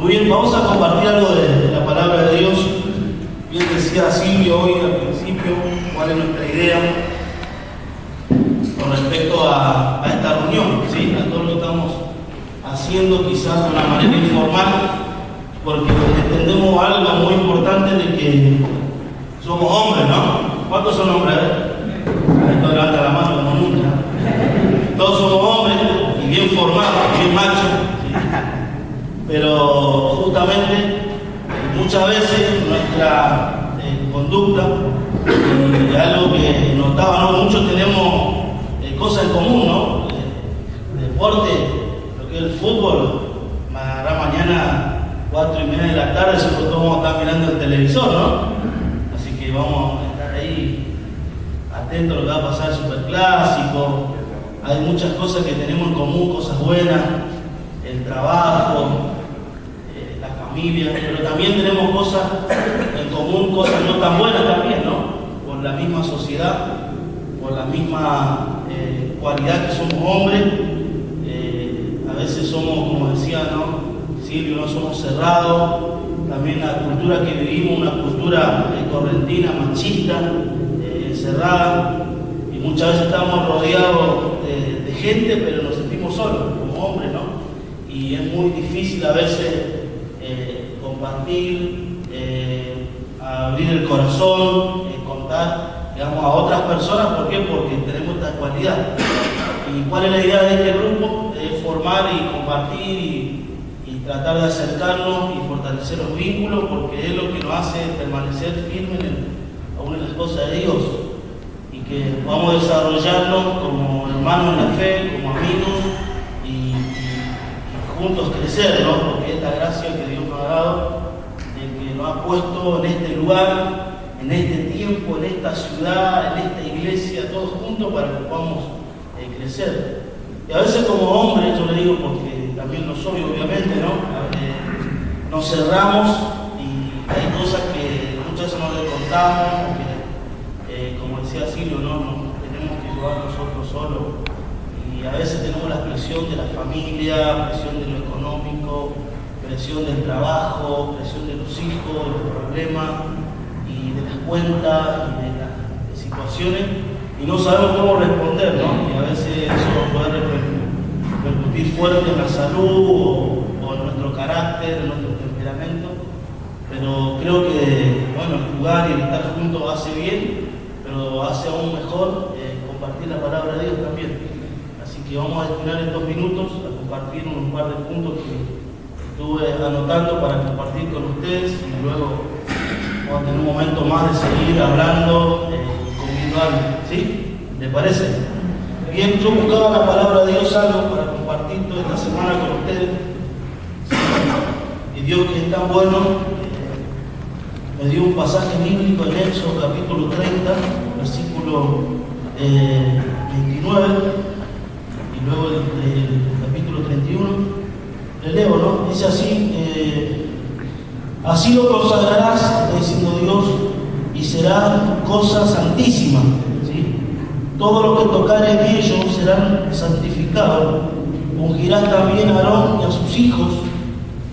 Muy bien, vamos a compartir algo de la palabra de Dios. Bien decía Silvio hoy al principio, cuál es nuestra idea con respecto a esta reunión, ¿sí? A todo lo que estamos haciendo, quizás de una manera informal, porque entendemos algo muy importante de que somos hombres, ¿no? ¿Cuántos son hombres? Esto levanta la mano como nunca. Todos somos hombres y bien formados, bien machos, ¿sí? Pero justamente muchas veces nuestra conducta, y algo que notaba, ¿no? Muchos tenemos cosas en común, ¿no? Deporte, lo que es el fútbol, hará mañana 4:30 de la tarde, sobre todo vamos a estar mirando el televisor, ¿no? Así que vamos a estar ahí atentos a lo que va a pasar el Superclásico. Hay muchas cosas que tenemos en común, cosas buenas, el trabajo, la familia, pero también tenemos cosas en común, cosas no tan buenas también, ¿no? Por la misma sociedad, por la misma cualidad que somos hombres, a veces somos, como decía, ¿no? Silvio, no somos cerrados, también la cultura que vivimos, una cultura correntina, machista, cerrada, y muchas veces estamos rodeados de gente, pero nos sentimos solos como hombres, ¿no? Y es muy difícil a veces compartir, abrir el corazón, contar, digamos, a otras personas. ¿Por qué? Porque tenemos esta cualidad. ¿Y cuál es la idea de este grupo? Es formar y compartir y tratar de acercarnos y fortalecer los vínculos, porque es lo que nos hace permanecer firmes aún en las cosas de Dios, y que podamos desarrollarnos como hermanos en la fe, como amigos, y juntos crecer, ¿no? Porque esta gracia que Dios nos ha dado, de que nos ha puesto en este lugar, en este tiempo, en esta ciudad, en esta iglesia, todos juntos para que podamos crecer. Y a veces como hombres, yo le digo porque también lo soy obviamente, ¿no? Nos cerramos y hay cosas que muchas veces no le contamos, que, como decía Silvio, no tenemos que llevar nosotros solos. Y a veces tenemos la presión de la familia, presión de lo económico, presión del trabajo, presión de los hijos, de los problemas, y de las cuentas, y de las situaciones, y no sabemos cómo responder, ¿no? Y a veces eso puede repercutir fuerte en la salud o en nuestro carácter, en nuestro temperamento, pero creo que, bueno, el jugar y el estar juntos hace bien, pero hace aún mejor compartir la palabra de Dios también. Así que vamos a destinar estos minutos a compartir un par de puntos que estuve anotando para compartir con ustedes, y luego vamos a tener un momento más de seguir hablando, comiendo algo, ¿sí? ¿Les parece? Bien, yo buscaba la palabra de Dios algo para compartir toda esta semana con ustedes, y Dios, que es tan bueno, me dio un pasaje bíblico en Éxodo capítulo 30, versículo 29, y luego el capítulo 31. Le leo, ¿no? Dice así: así lo consagrarás, está diciendo Dios, y será cosa santísima, ¿sí? Todo lo que tocare en ellos serán santificados. Ungirás también a Aarón y a sus hijos,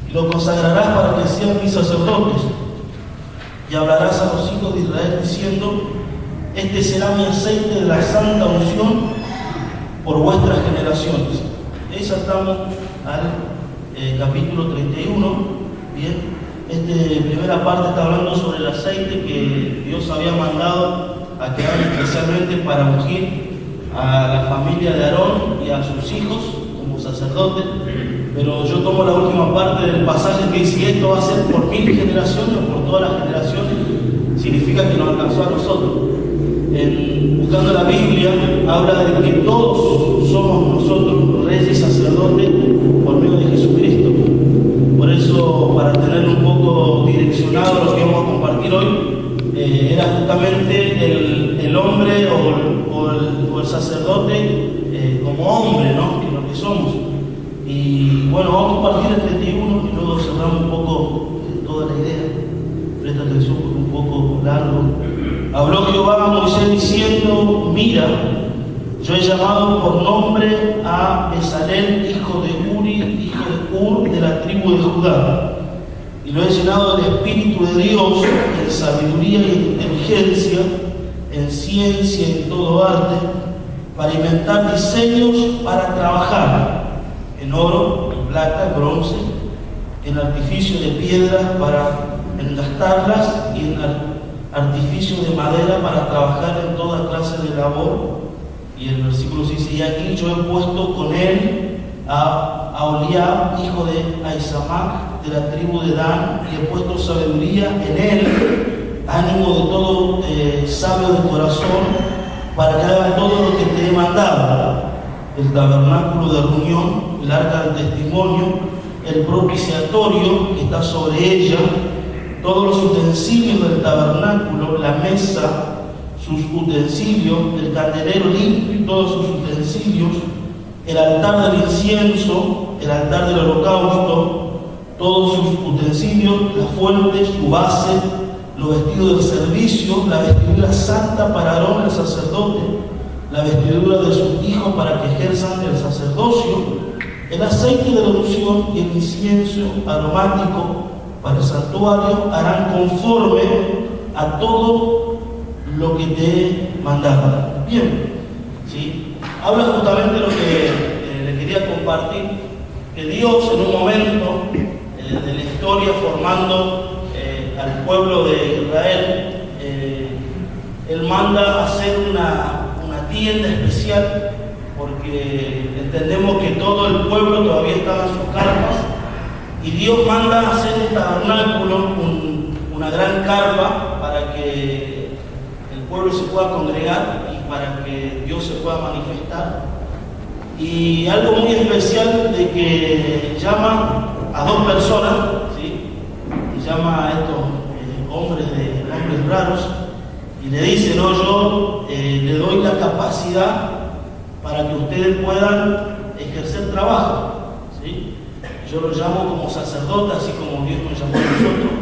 y lo consagrarás para que sean mis sacerdotes. Y hablarás a los hijos de Israel diciendo: este será mi aceite de la santa unción por vuestras generaciones. Y ahí saltamos al capítulo 31, bien. Primera parte está hablando sobre el aceite que Dios había mandado a que hagan especialmente para ungir a la familia de Aarón y a sus hijos como sacerdotes. Pero yo tomo la última parte del pasaje que dice: esto va a ser por 1000 generaciones o por todas las generaciones. Significa que nos alcanzó a nosotros. Buscando la Biblia, habla de que todos somos nosotros reyes y sacerdotes por medio de Jesucristo. Por eso, para tener un poco direccionado lo que vamos a compartir hoy, era justamente el hombre o el sacerdote como hombre, ¿no? Que es lo que somos. Y bueno, vamos a compartir el 31 y luego cerramos un poco toda la idea. Presta atención porque es un poco largo. Habló Jehová a Moisés diciendo: mira, yo he llamado por nombre a Bezalel, hijo de Uri, hijo de Ur, de la tribu de Judá, y lo he llenado del Espíritu de Dios, en sabiduría y en inteligencia, en ciencia y en todo arte, para inventar diseños para trabajar en oro, en plata, en bronce, en artificio de piedra para engastarlas y en artificio de madera para trabajar en toda clase de labor. Y el versículo 6 dice: y aquí yo he puesto con él a Aholiab, hijo de Ahisamac, de la tribu de Dan, y he puesto sabiduría en él, ánimo de todo sabio de corazón, para que hagan todo lo que te he mandado: el tabernáculo de reunión, el arca del testimonio, el propiciatorio que está sobre ella, todos los utensilios del tabernáculo, la mesa, sus utensilios, el candelero limpio y todos sus utensilios, el altar del incienso, el altar del holocausto, todos sus utensilios, la fuente, su base, los vestidos del servicio, la vestidura santa para Aarón el sacerdote, la vestidura de sus hijos para que ejerzan el sacerdocio, el aceite de la unción y el incienso aromático para el santuario harán conforme a todo lo que te he mandado. Bien, ¿sí? Habla justamente lo que le quería compartir, que Dios en un momento de la historia formando al pueblo de Israel, Él manda hacer una tienda especial, porque entendemos que todo el pueblo todavía estaba en sus carpas, y Dios manda hacer un tabernáculo, una gran carpa, para que el pueblo se pueda congregar y para que Dios se pueda manifestar. Y algo muy especial de que llama a dos personas, ¿sí? Y llama a estos hombres raros y le dice: no, yo le doy la capacidad para que ustedes puedan ejercer trabajo, ¿sí? Yo lo llamo como sacerdote, así como Dios nos llamó a nosotros.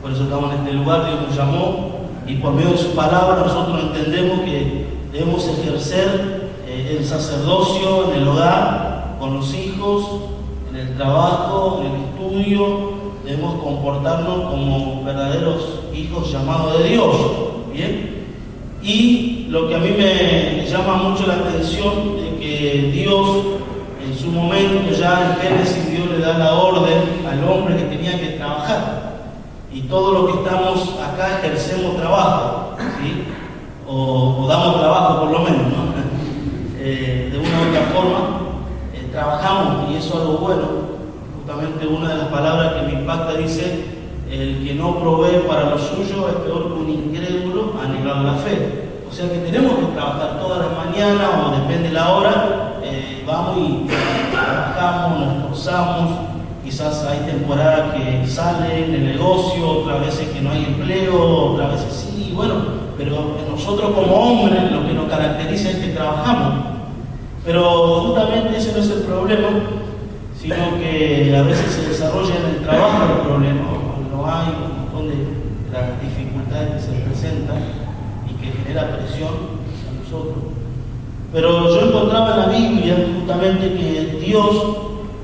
Por eso estamos en este lugar. Dios nos llamó, y por medio de su palabra nosotros entendemos que debemos ejercer el sacerdocio en el hogar, con los hijos, en el trabajo, en el estudio. Debemos comportarnos como verdaderos hijos llamados de Dios. ¿Bien? Y lo que a mí me llama mucho la atención es que Dios, en su momento, ya en Génesis, Dios le da la orden al hombre que tenía que trabajar. Y todos los que estamos acá ejercemos trabajo, ¿sí? O damos trabajo por lo menos, ¿no? De una u otra forma trabajamos, y eso es algo bueno. Justamente una de las palabras que me impacta dice: el que no provee para lo suyo es peor que un incrédulo anegado la fe. O sea que tenemos que trabajar todas las mañanas, o depende de la hora, vamos y trabajamos, nos esforzamos. Quizás hay temporadas que salen el negocio, otras veces que no hay empleo, otras veces sí, bueno, pero nosotros como hombres lo que nos caracteriza es que trabajamos. Pero justamente ese no es el problema, sino que a veces se desarrolla en el trabajo el problema, cuando no hay un montón de las dificultades que se presentan y que genera presión a nosotros. Pero yo encontraba en la Biblia justamente que Dios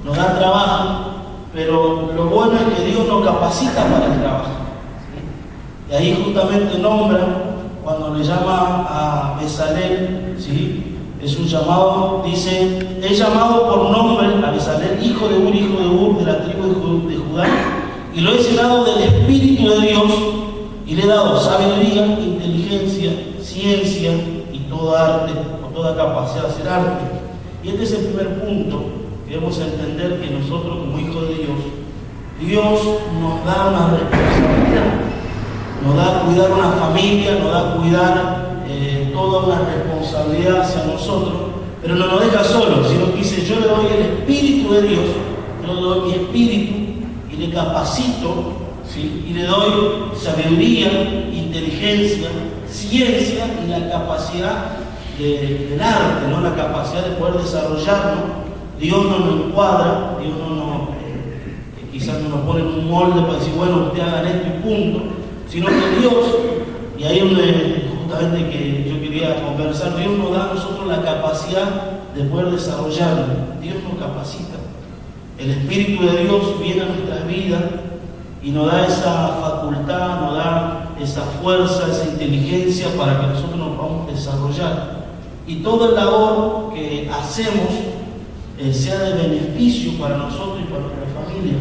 nos da trabajo, pero lo bueno es que Dios nos capacita para el trabajo, ¿sí? Y ahí justamente nombra, cuando le llama a Bezalel, ¿sí? Es un llamado, dice: he llamado por nombre a Bezalel, hijo de Ur, de la tribu de Judá, y lo he llenado del Espíritu de Dios, y le he dado sabiduría, inteligencia, ciencia y todo arte, o toda capacidad de hacer arte. Y este es el primer punto. Debemos entender que nosotros, como hijos de Dios nos da una responsabilidad, nos da a cuidar una familia, nos da a cuidar toda una responsabilidad hacia nosotros, pero no nos deja solos, sino que dice: yo le doy el Espíritu de Dios, yo le doy mi espíritu y le capacito, ¿sí? Y le doy sabiduría, inteligencia, ciencia y la capacidad del arte, ¿no? La capacidad de poder desarrollarnos. Dios no nos encuadra, Dios quizás no nos pone en un molde para decir: bueno, ustedes hagan esto y punto, sino que Dios, y ahí es donde justamente que yo quería conversar, Dios nos da a nosotros la capacidad de poder desarrollarlo. Dios nos capacita. El Espíritu de Dios viene a nuestras vidas y nos da esa facultad, nos da esa fuerza, esa inteligencia para que nosotros nos podamos desarrollar. Y toda la labor que hacemos sea de beneficio para nosotros y para nuestra familia.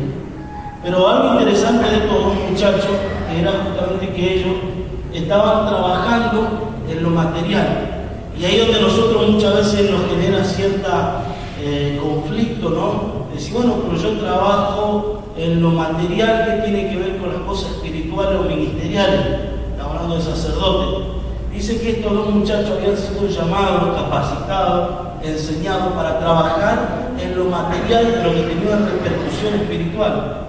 Pero algo interesante de estos dos muchachos era justamente que ellos estaban trabajando en lo material. Y ahí es donde nosotros muchas veces nos genera cierta conflicto, ¿no? Decir, bueno, pero yo trabajo en lo material que tiene que ver con las cosas espirituales o ministeriales. Estamos hablando de sacerdotes. Dice que estos dos muchachos habían sido llamados, capacitados, enseñados para trabajar en lo material, pero que tenía una repercusión espiritual.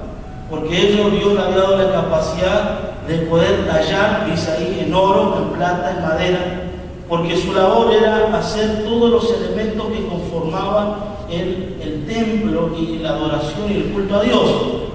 Porque ellos, Dios les había dado la capacidad de poder tallar, dice ahí, en oro, en plata, en madera, porque su labor era hacer todos los elementos que conformaban el templo y la adoración y el culto a Dios.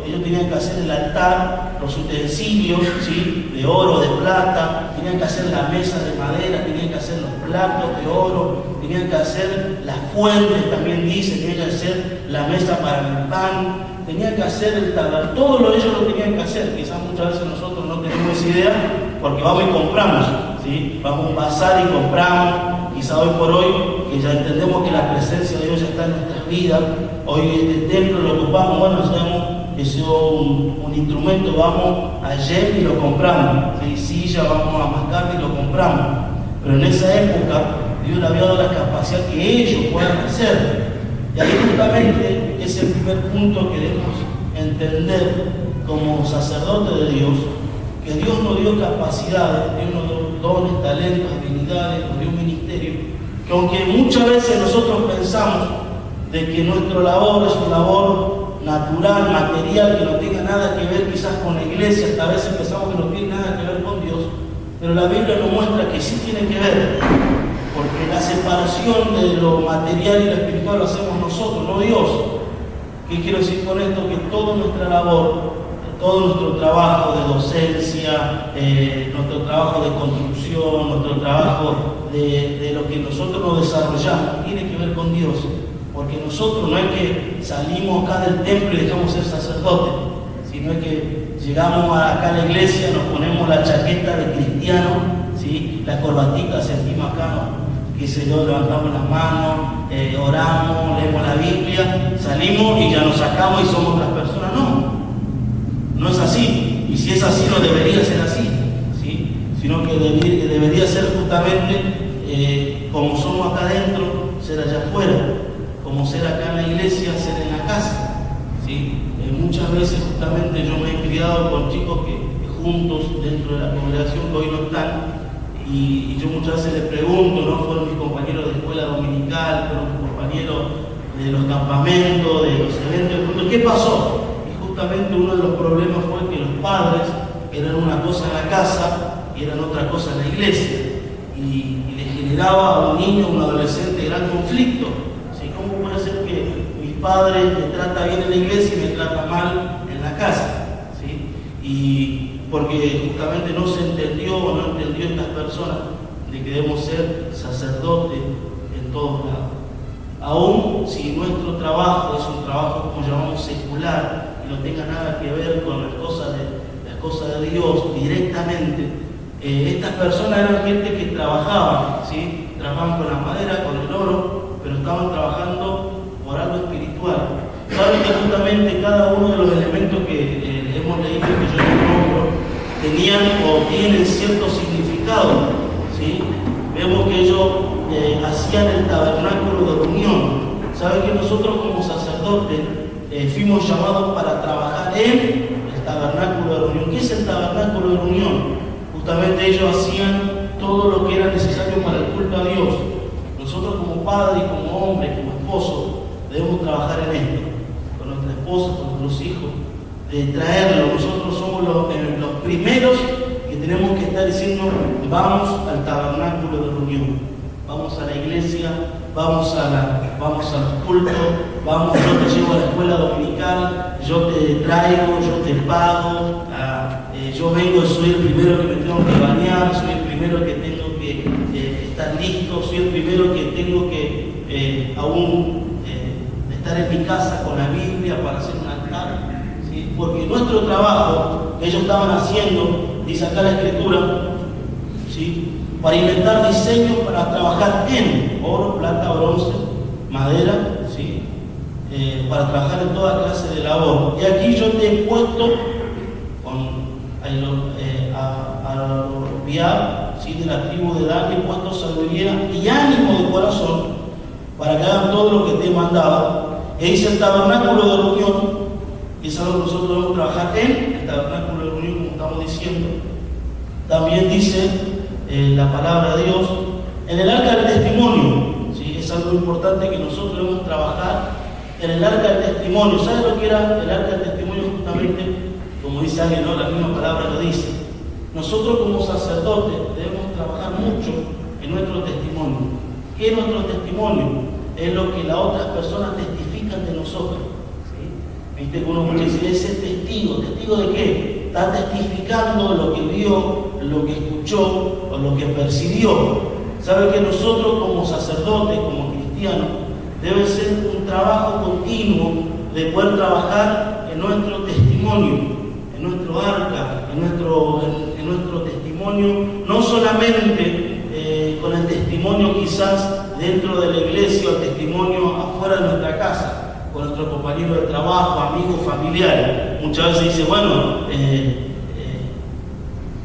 Ellos tenían que hacer el altar, los utensilios, ¿sí?, de oro, de plata, tenían que hacer la mesa de madera, tenían que hacer los platos de oro, tenían que hacer las fuentes, también dice, tenían que hacer la mesa para el pan, tenían que hacer el tabernáculo, todo lo ellos lo tenían que hacer. Quizás muchas veces nosotros no tenemos esa idea porque vamos y compramos, ¿sí? Vamos a un bazar y compramos. Quizás hoy por hoy, que ya entendemos que la presencia de Dios ya está en nuestras vidas, hoy este templo lo ocupamos, bueno, sabemos que es un instrumento, vamos ayer y lo compramos, ¿sí? Silla, vamos a mascar y lo compramos. Pero en esa época, Dios le había dado la capacidad que ellos puedan hacer. Y ahí justamente es el primer punto que debemos entender como sacerdote de Dios, que Dios nos dio capacidades, Dios nos dio dones, talentos, habilidades, nos dio un ministerio, que aunque muchas veces nosotros pensamos de que nuestra labor es una labor natural, material, que no tenga nada que ver quizás con la iglesia, hasta a veces pensamos que no tiene nada que ver con Dios, pero la Biblia nos muestra que sí tiene que ver, porque la separación de lo material y lo espiritual lo hacemos nosotros, no Dios. ¿Qué quiero decir con esto? Que toda nuestra labor, todo nuestro trabajo de docencia, nuestro trabajo de construcción, nuestro trabajo de lo que nosotros nos desarrollamos, tiene que ver con Dios. Porque nosotros no es que salimos acá del templo y dejamos ser sacerdotes, sino es que llegamos acá a la iglesia, nos ponemos la chaqueta de cristiano, ¿sí?, la corbatita, sentimos acá, ¿no?, qué sé yo, levantamos las manos, oramos, leemos la Biblia, salimos y ya nos sacamos y somos otras personas. No es así. Y si es así, no debería ser así, ¿sí?, sino que debería ser justamente como somos acá adentro, ser allá afuera, como ser acá en la iglesia, ser en la casa, ¿sí? Muchas veces justamente yo me he criado con chicos que juntos dentro de la congregación que hoy no están, y yo muchas veces les pregunto, ¿no? Fueron mis compañeros de escuela dominical, fueron mis compañeros de los campamentos, de los eventos, ¿qué pasó? Y justamente uno de los problemas fue que los padres eran una cosa en la casa y eran otra cosa en la iglesia, y le generaba a un niño, a un adolescente, gran conflicto. ¿Sí? ¿Cómo puede ser que mis padres me tratan bien en la iglesia y me tratan mal en la casa? ¿Sí? Y porque justamente no se entendió o no entendió estas personas de que debemos ser sacerdotes en todos lados. Aún si nuestro trabajo es un trabajo, como llamamos, secular, y no tenga nada que ver con las cosas de Dios directamente, estas personas eran gente que trabajaban, ¿sí? Trabajaban con la madera, con el oro, pero estaban trabajando por algo espiritual. Saben que justamente cada uno de los elementos que hemos leído, que yo les nombro, tenían o tienen cierto significado, ¿sí? Vemos que ellos hacían el tabernáculo de reunión. Saben que nosotros como sacerdotes fuimos llamados para trabajar en el tabernáculo de reunión. ¿Qué es el tabernáculo de reunión? Justamente ellos hacían todo lo que era necesario para el culto a Dios. Nosotros como padres, como hombres, como esposos, debemos trabajar en esto, con nuestra esposa, con nuestros hijos, de traerlo. Nosotros somos los primeros que tenemos que estar diciendo, vamos al tabernáculo de reunión, vamos a la iglesia, vamos a los cultos, yo te llevo a la escuela dominical, yo te traigo, yo te pago, yo vengo, soy el primero que me tengo que bañar, soy el primero que tengo que estar listo, soy el primero que tengo que aún estar en mi casa con la Biblia para hacer un altar, ¿sí? Porque nuestro trabajo que ellos estaban haciendo, dice acá la Escritura, ¿sí? Para inventar diseños para trabajar en oro, plata, bronce, madera, ¿sí? Para trabajar en toda clase de labor. Y aquí yo te he puesto a Robiab, ¿sí? De la tribu de Dan, he puesto sabiduría y ánimo de corazón para que hagan todo lo que te he mandado. Y dice el tabernáculo de reunión, que es algo que nosotros debemos trabajar en el tabernáculo de reunión, como estamos diciendo. También dice la palabra de Dios en el arca del testimonio, ¿sí? Es algo importante que nosotros debemos trabajar en el arca del testimonio. ¿Sabes lo que era el arca del testimonio? Justamente, como dice alguien, ¿no? La misma palabra lo dice. Nosotros como sacerdotes debemos trabajar mucho en nuestro testimonio. ¿Qué es nuestro testimonio? Es lo que las otras personas testifican de nosotros, ¿sí? Viste que uno muchas veces dice, ese testigo. ¿Testigo de qué? Está testificando lo que vio, lo que escuchó o lo que percibió. ¿Sabe que nosotros como sacerdotes, como cristianos, debe ser un trabajo continuo de poder trabajar en nuestro testimonio, en nuestro arca, en nuestro testimonio, no solamente con el testimonio quizás dentro de la iglesia o el testimonio afuera de nuestra casa, con nuestros compañeros de trabajo, amigos, familiares. Muchas veces dice, bueno,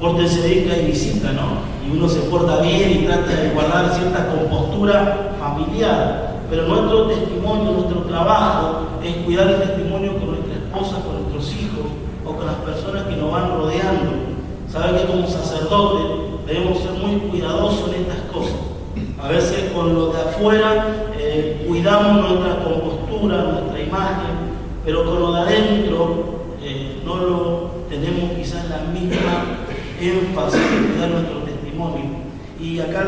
pórtense bien que hay visita, ¿no? Y uno se porta bien y trata de guardar cierta compostura familiar. Pero nuestro testimonio, nuestro trabajo es cuidar el testimonio con nuestra esposa, con nuestros hijos o con las personas que nos van rodeando. Saben que como sacerdotes debemos ser muy cuidadosos en estas cosas. A veces con lo de afuera cuidamos nuestra compostura, nuestra imagen, pero con lo de adentro no lo tenemos quizás la misma énfasis en cuidar nuestro testimonio. Y acá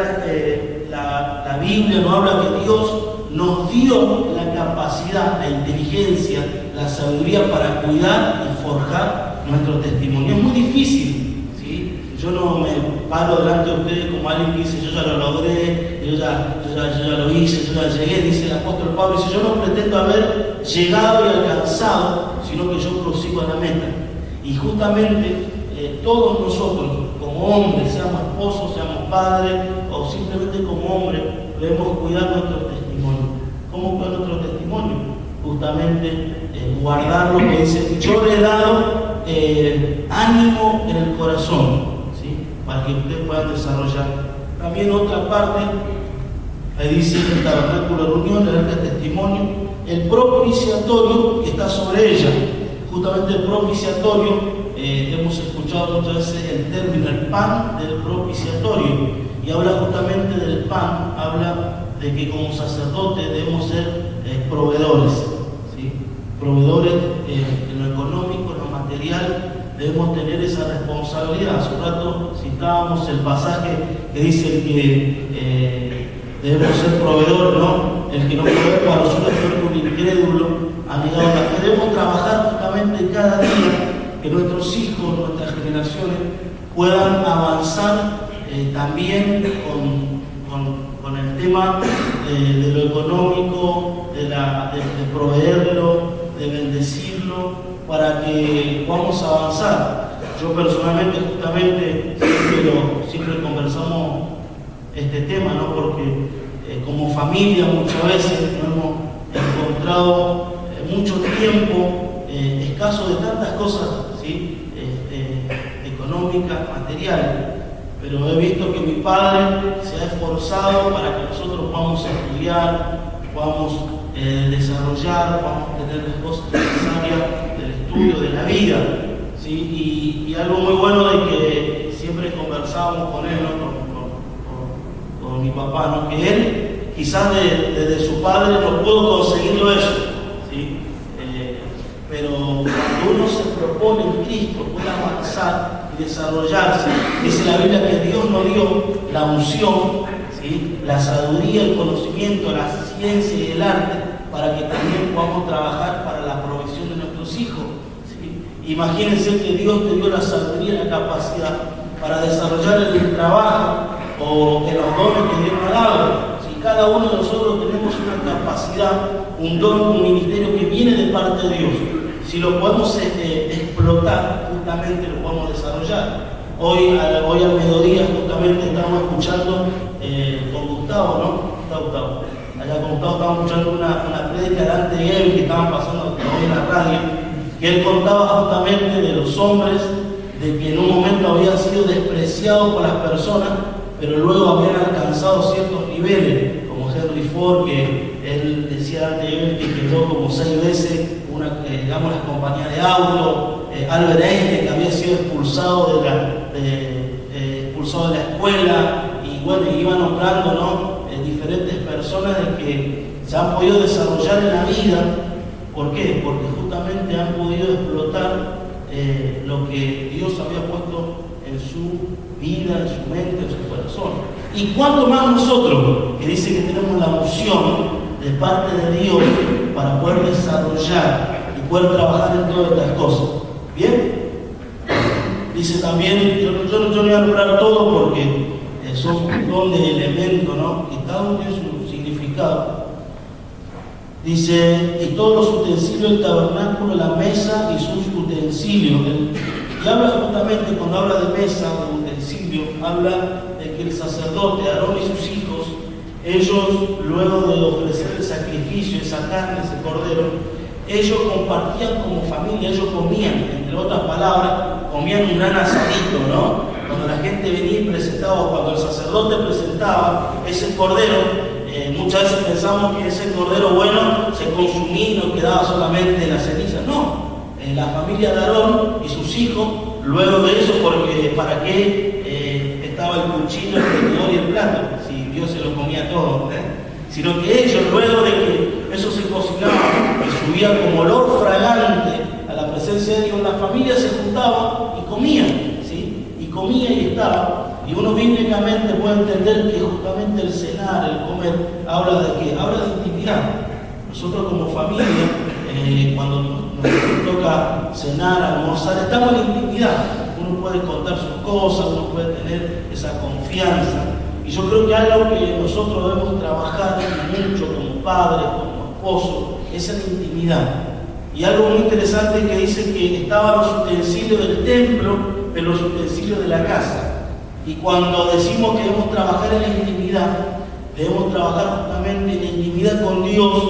la Biblia nos habla que Dios nos dio la capacidad, la inteligencia, la sabiduría para cuidar y forjar nuestro testimonio. Es muy difícil, ¿sí? Yo no me paro delante de ustedes como alguien que dice, yo ya lo logré, yo ya lo hice, yo ya llegué, dice el apóstol Pablo, dice, yo no pretendo haber llegado y alcanzado, sino que yo prosigo a la meta. Y justamente todos nosotros, como hombres, seamos esposos, seamos padres, o simplemente como hombres, debemos cuidar nuestro testimonio. ¿Cómo cuidar nuestro testimonio? Justamente guardar lo que dice, yo le he dado ánimo en el corazón, ¿sí? Para que ustedes puedan desarrollar. También otra parte, ahí dice el tabernáculo de reunión, el arca de testimonio, el propiciatorio que está sobre ella. Justamente el propiciatorio, hemos escuchado muchas veces el término, el pan del propiciatorio, y habla justamente del pan, habla de que como sacerdotes debemos ser proveedores, ¿sí? Proveedores en lo económico, en lo material, debemos tener esa responsabilidad. Hace un rato citábamos el pasaje que dice que debemos ser proveedores, ¿no? El que no provee para nosotros es un incrédulo, ha negado la fe. Debemos trabajar justamente cada día que nuestros hijos, nuestras generaciones puedan avanzar también con el tema de lo económico, de proveerlo, de bendecirlo, para que podamos avanzar. Yo personalmente, justamente, siempre conversamos este tema, ¿no? Porque como familia muchas veces nos hemos encontrado mucho tiempo escaso de tantas cosas, ¿sí? Económicas, materiales, pero he visto que mi padre se ha esforzado para que nosotros podamos estudiar, podamos desarrollar, podamos tener las cosas necesarias del estudio, de la vida, ¿sí? Y algo muy bueno de que siempre conversábamos con él, ¿no? con mi papá, ¿no? Que él quizás desde su padre no pudo conseguirlo eso, ¿sí? Pero cuando uno se propone en Cristo puede avanzar y desarrollarse. Dice la Biblia que Dios nos dio la unción, ¿sí? La sabiduría, el conocimiento, la ciencia y el arte para que también podamos trabajar para la provisión de nuestros hijos, ¿sí? Imagínense que Dios te dio la sabiduría y la capacidad para desarrollar el trabajo o en los dones que Dios nos ha dado. ¿Sí? cada uno de nosotros tenemos una capacidad, un don, un ministerio que viene de parte de Dios. Si lo podemos explotar, justamente lo podemos desarrollar. Hoy al mediodía justamente estábamos escuchando con Gustavo, ¿no? Gustavo. Allá con Gustavo estábamos escuchando una prédica delante de él que estaban pasando hoy en la radio, que él contaba justamente de los hombres, de que en un momento habían sido despreciados por las personas, pero luego habían alcanzado ciertos niveles, como Henry Ford, que él decía antes de él que quedó como 6 veces digamos, la compañía de auto, Albert Einstein, que había sido expulsado de la escuela, y bueno, iba nombrando, ¿no? Diferentes personas de que se han podido desarrollar en la vida. ¿Por qué? Porque justamente han podido explotar lo que Dios había puesto en su vida, en su mente, en su corazón. Y cuánto más nosotros, que dice que tenemos la unción de parte de Dios para poder desarrollar y poder trabajar en todas estas cosas. ¿Bien? Dice también, yo no voy a nombrar todo porque son un montón de elementos, ¿no? Y cada uno tiene su significado. Dice, y todos los utensilios del tabernáculo, la mesa y sus utensilios. Y habla justamente, cuando habla de mesa, de utensilio, habla de que el sacerdote, Aarón y sus hijos, ellos, luego de ofrecer el sacrificio, esa carne, ese cordero, ellos compartían como familia, ellos comían, entre otras palabras, comían un gran asadito, ¿no? Cuando la gente venía y presentaba, cuando el sacerdote presentaba ese cordero, muchas veces pensamos que ese cordero bueno se consumía y no quedaba solamente en la ceniza. No, la familia de Aarón y sus hijos, luego de eso, porque ¿para qué estaba el cuchillo, el tenedor y el plato? Si Dios se lo comía todo, sino que ellos, luego de que eso se cocinaba y subía como olor fragante a la presencia de Dios, la familia se juntaba y comía, ¿sí? Y comía y estaba. Y uno bíblicamente puede entender que justamente el cenar, el comer, habla de intimidad. Nosotros como familia, cuando nos toca cenar, almorzar, estamos en intimidad. Uno puede contar sus cosas, uno puede tener esa confianza. Y yo creo que algo que nosotros debemos trabajar mucho como padres, como esposos, es en la intimidad. Y algo muy interesante que dice que estaban los utensilios del templo, pero los utensilios de la casa. Y cuando decimos que debemos trabajar en la intimidad, debemos trabajar justamente en la intimidad con Dios,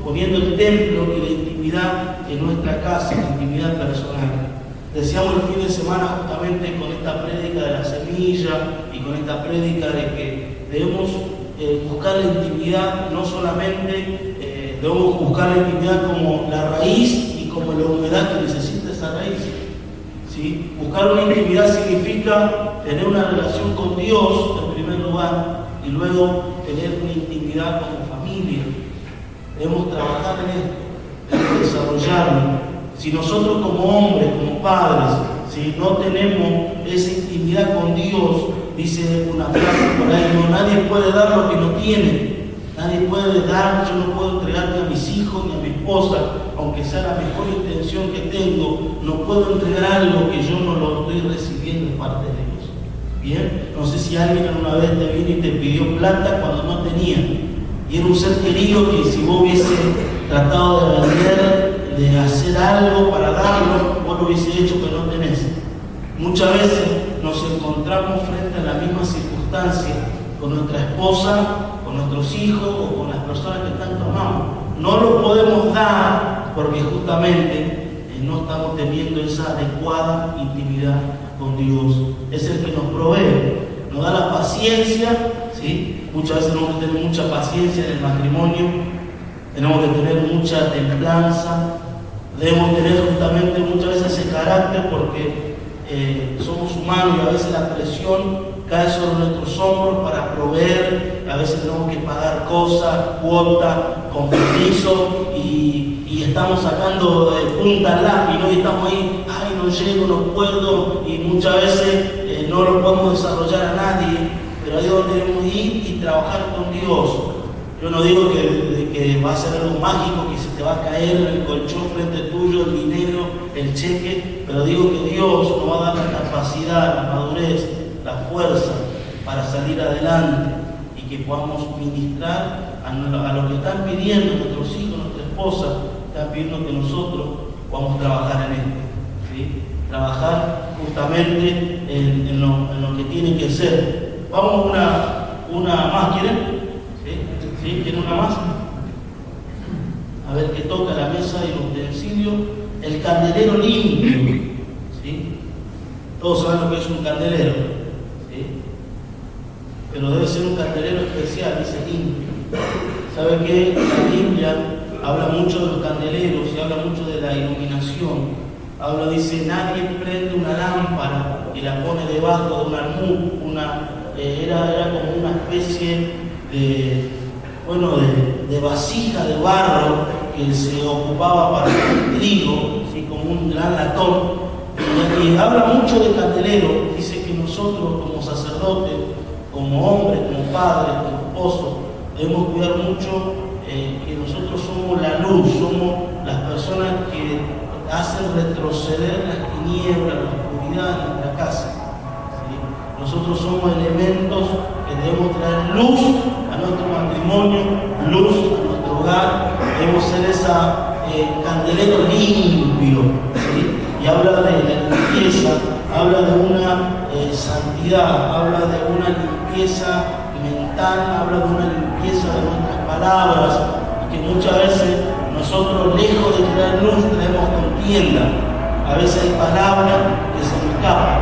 poniendo el templo y la intimidad en nuestra casa, la intimidad personal. Decíamos el fin de semana justamente con esta prédica de la semilla y con esta prédica de que debemos buscar la intimidad, no solamente debemos buscar la intimidad como la raíz y como la humedad que necesita esa raíz. ¿Sí? Buscar una intimidad significa tener una relación con Dios en primer lugar y luego tener una intimidad como familia. Debemos trabajar en esto, debemos desarrollarlo. Si nosotros como hombres, como padres, si no tenemos esa intimidad con Dios, dice una frase por ahí, no, nadie puede dar lo que no tiene. Nadie puede dar, yo no puedo entregarte a mis hijos ni a mi esposa, aunque sea la mejor intención que tengo, no puedo entregar algo que yo no lo estoy recibiendo de parte de Dios. Bien, no sé si alguien alguna vez te vino y te pidió plata cuando no tenía, y era un ser querido que si vos hubiese tratado de vender, de hacer algo para darlo, vos lo hubiese hecho que no tenés. Muchas veces nos encontramos frente a la misma circunstancia con nuestra esposa, con nuestros hijos o con las personas que tanto amamos. No lo podemos dar porque justamente no estamos teniendo esa adecuada intimidad con Dios. Es el que nos provee, nos da la paciencia, ¿sí? Muchas veces tenemos que tener mucha paciencia en el matrimonio, tenemos que tener mucha templanza, debemos tener justamente muchas veces ese carácter porque somos humanos y a veces la presión cae sobre nuestros hombros para proveer, a veces tenemos que pagar cosas, cuotas, compromisos y estamos sacando punta al lápiz, ¿no? Y estamos ahí, ay, no llego, no puedo, y muchas veces no lo podemos desarrollar a nadie, pero ahí es donde debemos ir y trabajar con Dios. Yo no digo que va a ser algo mágico, que se te va a caer el colchón frente tuyo, el dinero, el cheque, pero digo que Dios nos va a dar la capacidad, la madurez, la fuerza para salir adelante y que podamos ministrar a lo que están pidiendo nuestros hijos, nuestra esposa, están pidiendo que nosotros podamos trabajar en esto, ¿sí? Trabajar justamente en lo que tiene que ser. Vamos una más, ¿quieren? ¿Sí? ¿Quieren una más? A ver qué toca la mesa y los utensilios. El candelero limpio, ¿sí? Todos saben lo que es un candelero, ¿sí? Pero debe ser un candelero especial, dice limpio. ¿Sabe qué? La Biblia habla mucho de los candeleros y habla mucho de la iluminación. Dice, nadie prende una lámpara y la pone debajo de un almud, era como una especie de vasija de barro que se ocupaba para el trigo, ¿sí? Como un gran latón. Y habla mucho de candelero. Dice que nosotros como sacerdotes, como hombres, como padres, como esposos, debemos cuidar mucho que nosotros somos la luz, somos las personas que hacen retroceder las tinieblas, la oscuridad en nuestra casa, ¿sí? Nosotros somos elementos que debemos traer luz a nuestro matrimonio, luz a nuestro hogar. Debemos ser ese candelero limpio, ¿sí? Y habla de la limpieza, habla de una santidad, habla de una limpieza mental, habla de una limpieza de nuestras palabras, y que muchas veces nosotros, lejos de traer luz, traemos contienda. A veces hay palabras que se nos escapan,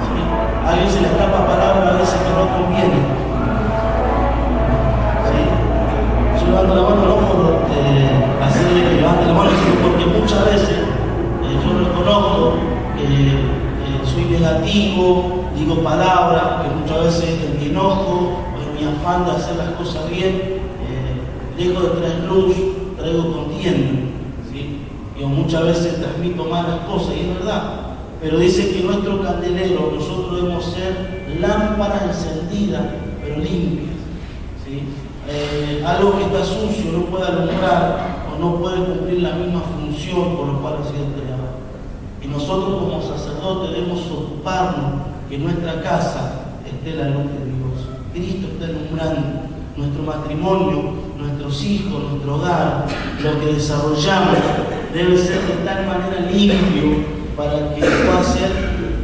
¿sí? A alguien se le escapa palabra a veces que no conviene, ¿sí? Yo levanto la mano no por hacerle que levante la mano, sino porque muchas veces yo reconozco que soy negativo, digo palabras que muchas veces en mi enojo o en mi afán de hacer las cosas bien, lejos de traer luz, traigo contienda, ¿sí? Yo muchas veces transmito malas cosas, y es verdad, pero dice que nuestro candelero, nosotros debemos ser lámparas encendidas, pero limpias, ¿sí? Algo que está sucio no puede alumbrar o no puede cumplir la misma función por lo cual ha sido creado. Y nosotros como sacerdotes debemos ocuparnos que nuestra casa esté la luz de Dios. Cristo está alumbrando nuestro matrimonio, nuestros hijos, nuestro hogar, lo que desarrollamos debe ser de tal manera limpio para que pueda ser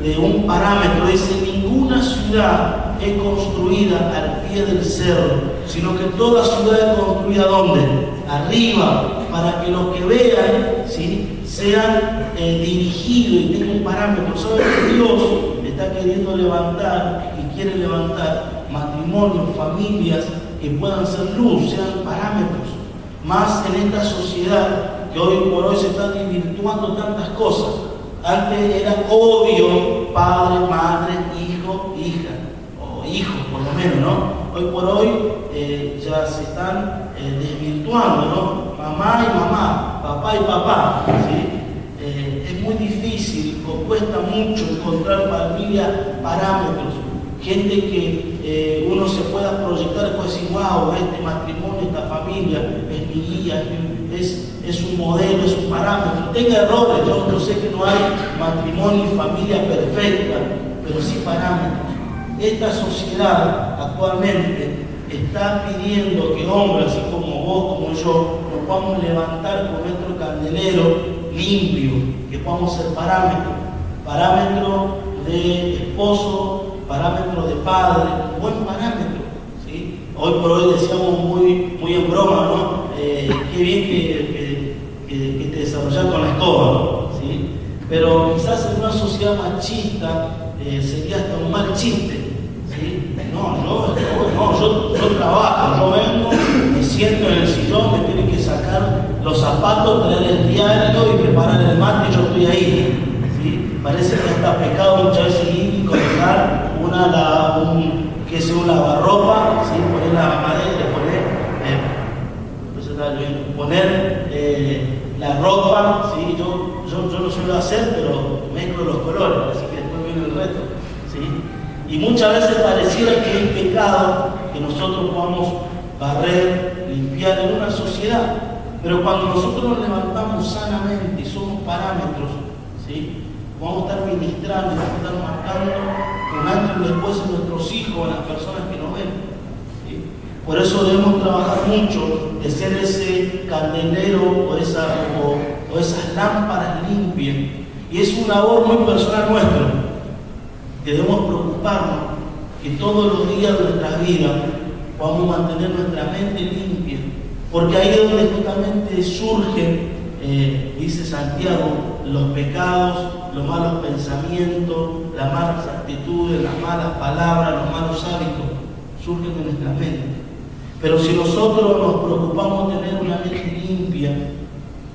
de un parámetro. Dice, ninguna ciudad es construida al pie del cerro, sino que toda ciudad es construida ¿dónde? Arriba, para que los que vean, ¿sí? Sean dirigidos y tengan un parámetro. ¿Sabe que Dios está queriendo levantar y quiere levantar matrimonios, familias que puedan ser luz, sean parámetros? Más en esta sociedad que hoy por hoy se están desvirtuando tantas cosas. Antes era obvio padre, madre, hijo, hija, o hijos por lo menos, ¿no? Hoy por hoy ya se están desvirtuando, ¿no? Mamá y mamá, papá y papá, ¿sí? Es muy difícil, cuesta mucho encontrar familias, parámetros, gente que uno se pueda proyectar y puede decir, wow, este matrimonio, esta familia es mi guía, es un modelo, es un parámetro. Tenga errores, yo sé que no hay matrimonio y familia perfecta, pero sí parámetros. Esta sociedad actualmente está pidiendo que hombres, así como vos, como yo, nos podamos levantar con nuestro candelero limpio, que podamos ser parámetro de esposo, parámetro de padre, buen parámetro, ¿sí? Hoy por hoy decíamos muy en broma, ¿no? Qué bien que te desarrollas con la escoba, ¿sí? Pero quizás en una sociedad machista sería hasta un mal chiste, ¿sí? Yo trabajo, yo vengo, me siento en el sillón, me tienen que sacar los zapatos, traer el diario y preparar el mate y yo estoy ahí, ¿sí? Parece que hasta pecado muchas veces ir y colocar un lavarropa, ¿sí? Poner la madera, poner la ropa, ¿sí? Yo lo suelo hacer, pero mezclo los colores, así que después viene el resto, ¿sí? Y muchas veces pareciera que es pecado que nosotros podamos barrer, limpiar en una sociedad, pero cuando nosotros nos levantamos sanamente y somos parámetros, ¿sí? Vamos a estar ministrando, vamos a estar marcando un antes y después en nuestros hijos, en las personas que nos ven, ¿sí? Por eso debemos trabajar mucho de ser ese candelero o esas lámparas limpias. Y es una labor muy personal nuestra. Debemos preocuparnos que todos los días de nuestra vida podamos mantener nuestra mente limpia. Porque ahí es donde justamente surgen, dice Santiago, los pecados, los malos pensamientos, las malas actitudes, las malas palabras, los malos hábitos, surgen de nuestra mente. Pero si nosotros nos preocupamos de tener una mente limpia,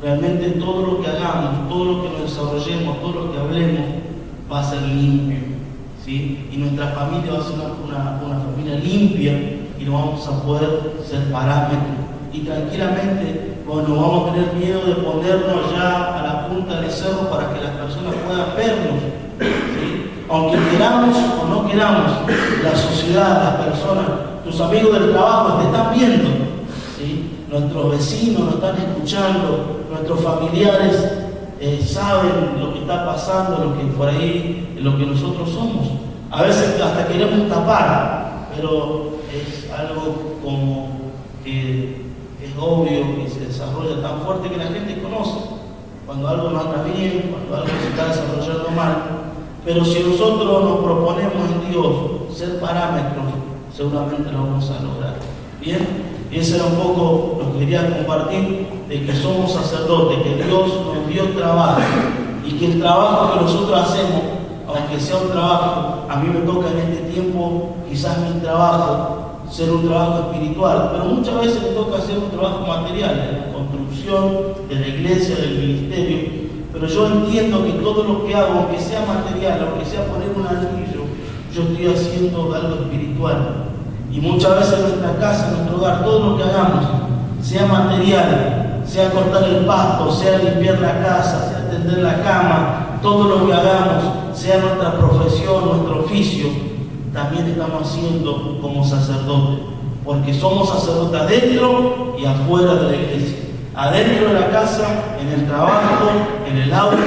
realmente todo lo que hagamos, todo lo que nos desarrollemos, todo lo que hablemos, va a ser limpio, ¿sí? Y nuestra familia va a ser una familia limpia y no vamos a poder ser parámetros. Y tranquilamente, no vamos a tener miedo de ponernos ya a la punta del cerro para que las personas puedan vernos, ¿sí? Aunque queramos o no queramos, la sociedad, las personas, tus amigos del trabajo te están viendo, ¿sí? Nuestros vecinos nos están escuchando, nuestros familiares saben lo que está pasando, lo que por ahí, lo que nosotros somos. A veces hasta queremos tapar, pero es algo como que es obvio que se desarrolla tan fuerte que la gente conoce cuando algo no anda bien, cuando algo se está desarrollando mal. Pero si nosotros nos proponemos en Dios ser parámetros, seguramente lo vamos a lograr. Bien, y ese era un poco lo que quería compartir, de que somos sacerdotes, que Dios nos dio trabajo y que el trabajo que nosotros hacemos, aunque sea un trabajo, a mí me toca en este tiempo quizás mi trabajo ser un trabajo espiritual, pero muchas veces me toca hacer un trabajo material, de la construcción, de la iglesia, del ministerio, pero yo entiendo que todo lo que hago, aunque sea material, aunque sea poner un anillo, yo estoy haciendo algo espiritual. Y muchas veces en nuestra casa, en nuestro hogar, todo lo que hagamos, sea material, sea cortar el pasto, sea limpiar la casa, sea tender la cama, todo lo que hagamos, sea nuestra profesión, nuestro oficio, también estamos haciendo como sacerdotes, porque somos sacerdotes adentro y afuera de la iglesia, adentro de la casa, en el trabajo, en el auto,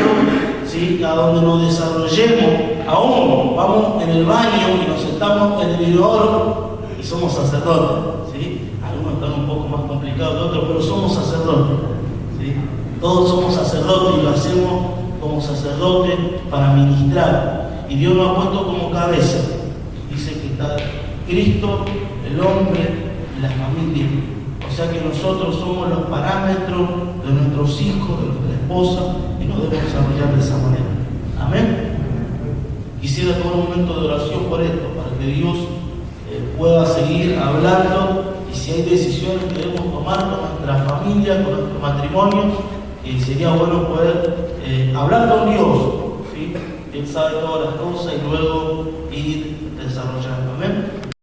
¿sí? A donde nos desarrollemos, aún vamos en el baño y nos sentamos en el inodoro y somos sacerdotes, ¿sí? Algunos están un poco más complicados que otros, pero somos sacerdotes, ¿sí? Todos somos sacerdotes y lo hacemos como sacerdotes para ministrar, y Dios nos ha puesto como cabeza. Dice que está Cristo, el hombre y la familia. O sea que nosotros somos los parámetros de nuestros hijos, de nuestra esposa, y nos debemos desarrollar de esa manera. Amén. Quisiera tomar un momento de oración por esto, para que Dios pueda seguir hablando, y si hay decisiones que debemos tomar con nuestra familia, con nuestro matrimonio, sería bueno poder hablar con Dios, ¿sí? Él sabe todas las cosas y luego ir desarrollando. Amén.